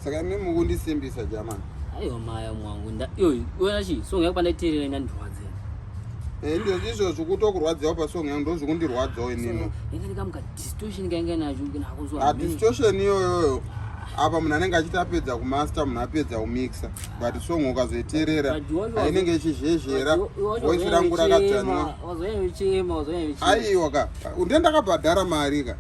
Saka mimi mukundisimbisa jamani. Aiwa maya mwangu wena chi song yako pandaiterera inandirwadza. Ndio ndizvo zvikutokurwadzawo pasong yangu ndo zvikundirwadzawo inino. Inganika muka distortion kainga nacho nakuzwa. Distortion iyoyo apa munhu anenge achiti apedza kumaster munhu apedza kumixa but song ukazoiterera inenge ichizhezhera voice rangu rakadzvanwa. Aiwa ka ndendakabhadhara mari ka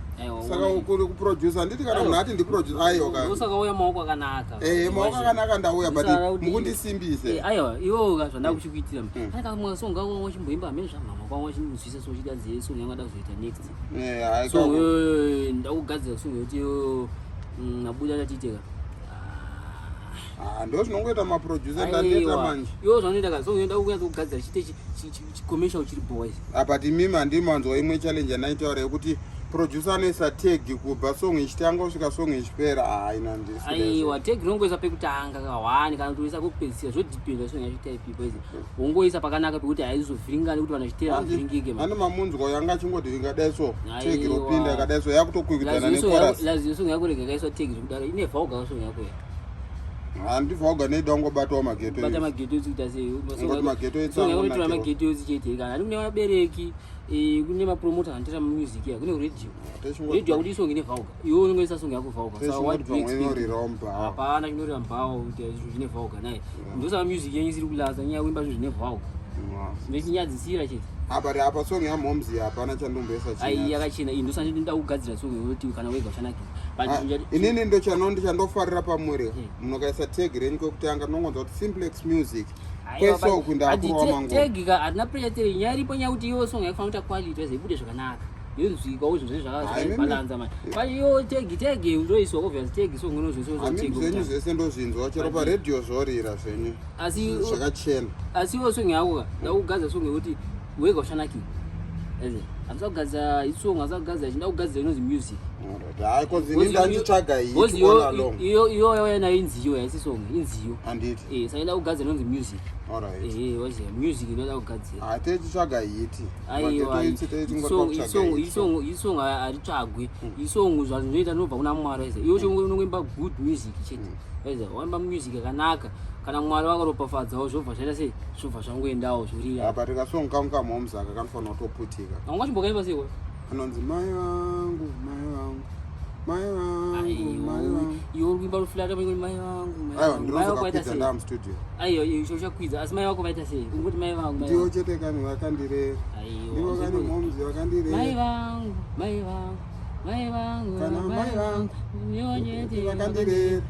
saka kuproducer nditi kana munhu ati ndiproducer aiwa ka usakauya maoko akanaka. Maoko akanaka ndauya but mukundisimbise. Aiwa iwo ka zvandakuchikuitira kana mwa song wangu wachimboimba amene zvamama kwangu wachimuzvisa so chida zeye song yanga ndazoita next. So ndakugadzira song yoti nabuda tatiteka. Ndo zvinongoita maproducer ndaneta manje. Iwo zvanoita ka song yoda kuyanza kugadzira chite commercial chiri boys. But mimi handimanzwa imwe challenge yanaitaura yekuti producer anoisa tag kubva song ichitanga kusvika song ichipera aina ndisi. Aiwa tag rinongoisa pekutanga ka 1 kana kutoisa kupedzisira zvodependa song yachita ipipo izi. Ungoisa pakanaka pekuti haizovhiringani kuti vanachitera avhiringike man. Ane mamunzwa yanga chingoti ingadai so tag ropinda yakadai so yakutokwikwidzana nechorus. Lazi song yako rega kaiswa tag zvekudaro ine vauga song yako ya. Handivauga neida kungobatawo mageto. Bata mageto dzikuita sei? Ngoti mageto etsango. Song yako mageto dzichete kana kune vabereki kune mapromoter anotera music ya kune radio. Radio kuti song ine vauga. Iwo unongoisa song yako vauga. Saka what do you expect? Hapana chinorira mbao kuti zvine vauga naye. Ndosa music yenyu isiri kulaza nyaya wimba zvine vauga. Ndichinyadzisira chete. Abari apa song yaMomzi hapana chandomboisa china. Ai yakachina indosanje ndinda kugadzira song yoti kana wega uchanaki. Inini ndo chandofarira pamuri munokaisa tag renyu kwekutanga nongonzwa kuti Cymplex music kweso kunda akuwa mangu. Tag ka adina pressure nyari ponya kuti iyo song yakufana kuita quality ibude zvakanaka. Yonzwika wo zvinhu zvakabalanza manje. Pali yo tag ndoiswa obvious tag song unozvisoza tag. Zvenyu zvese ndozvinzwa chero pa radio zvorira zvenyu. Asi zvakachena. Asi yo song yako ndakugadzira song yekuti wega uchanaki. Azagaza isong azagaza chinda kugadzira inozi music. Hayi kozini ndandichaga yiti all along. Iyo yena inziyo yasisong inziyo. Anditi. Sayenda kugadzira inozi music. Alright. Wazi music inoda kugadzira. Atechichaga yiti. Aiwa isong aritsvagwe. Isong zvazvinoita nobva kuna Mwari wese. Iyo chongo unongomba good music chete. Wazi wamba music yakanaka. Kana Mwari wakaropafadzawo zvobva zvaita sei zvobva zvangoendawo zvorira. Apa tikasong kangu kaMomzi kanofanira kutoputika. Angachimbokaimba sei anonzi mai vangu mai vangu. Iwo kuimba ruflata mai vangu. Aiwa ndinozokakwidza ndam studio. Aiyo icho chakwidza asi mai vako vaita sei? Ungoti mai vangu. Ndiwo chete kani vakandire. Ndiwo kani Momzi vakandire. Mai vangu. Kana mai vangu. Ndiwo chete vakandire.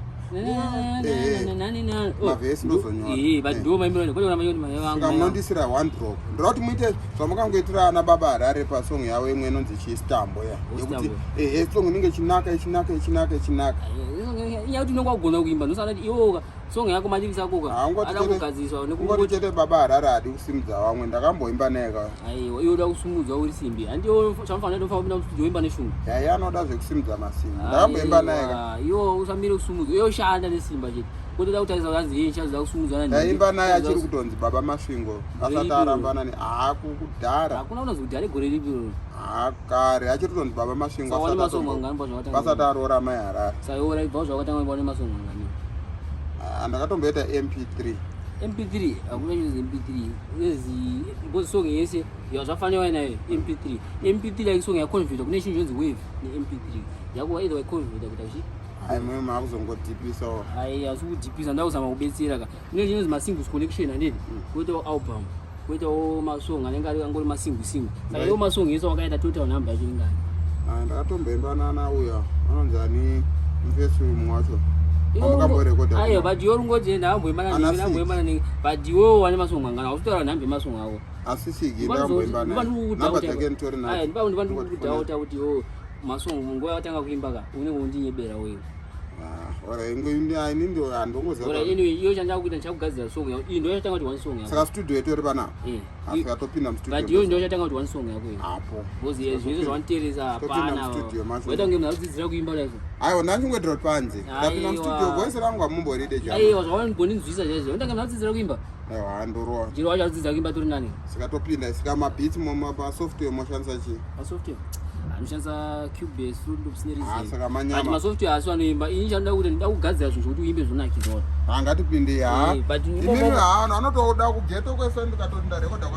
Mavhesi ndozonyora. But ndo maimiro kwani mai vangu. Kamunondisira one drop. Ndoti muite zvamukangoitira ana baba Harare pasong yawo imwe inonzi Chistambo ya. Yekuti song inenge chinaka. Yakuti nongwagona kuimba nosana kuti iwoka song yako madirisa koka adakugadziswa nekungoti chete baba Harare adi kusimudza vamwe ndakamboimba naye ka. Aiwa iwo da kusumudzwa uri simbi handiwo chamufana ndofa kupinda mustudio imba neshungu. Yaya anoda zvekusimudza masimbi ndakamboimba naye ka. Iwo usamire kusumudzwa iwo shanda nesimba chete kuti da kutarisa kuti yencha za kusumudzana nini. Yaimba naye achiri kutonzi baba Masvingo asati arambana ne akudhara. Hakuna unozodhara gore ripi. Kare achiri kutonzi baba Masvingo asati arora mai Harare. Saka ora ibva zvakatanga ibva nemasongo ngani. Ndakatomboita MP3 hakuna chinhu MP3 nezi because song yese yazvafanira nayo MP3 like song yaconvert kune chinhu chonzi wave neMP3 yako either waconvert kuti achi mwe makuzongodhipisawo. Asi kudhipisa ndakuzama kubetsera ka kune chinhu chonzi masingles collection handiti kuitawo album kuitawo masong anenge angori masingle saka iwo masong yese wakaita total number yacho ingani. Ndakatomboimbana nauya anonzani mfesi umwe wacho. Aiyo but iwo ringoti ndamboimbana nini but iwo wane masong angana ausitaura nhambe masong awo. Asisiki ndamboimbana namba dzake nditori nadzo. Ndipandikudhauta kuti iwo masong nguva yatanga kuimba ka unenge undinyebera wewe. Ini ndo andongoziva. Anyway iyo chandakuita ndichakugadzira song yako. Iyi ndo yatanga kuti one song yako. Saka studio yetu iri pana. Asi atopinda mustudio. But iyo ndo yatanga kuti one song yako. Apo. Because zvese zvanteresa hapana. Waita kunge mnadzidzira kuimba like. Aiwa ndachingwedhera panze. Ndapinda mustudio voice rangu amumboriide chama. Aiwa zvawandibonizvisa chaizvo. Ndanga mnadzidzira kuimba. Aiwa ndorowa. Chiro wacho dzidzira kuimba tori nani? Sikatopinda sika mabeats moma pa software moshandisa chi. Pa software. anoshandisa Cubase, Fruit Loops neReason. Saka manyama. Masoftware asi vanoimba ini chanoda kuti ndida kugadzira zvinhu zvokuti uimbe zvonakidza. Hangatipinde but anotoda kugeto kwese ndikatoti ndarekodha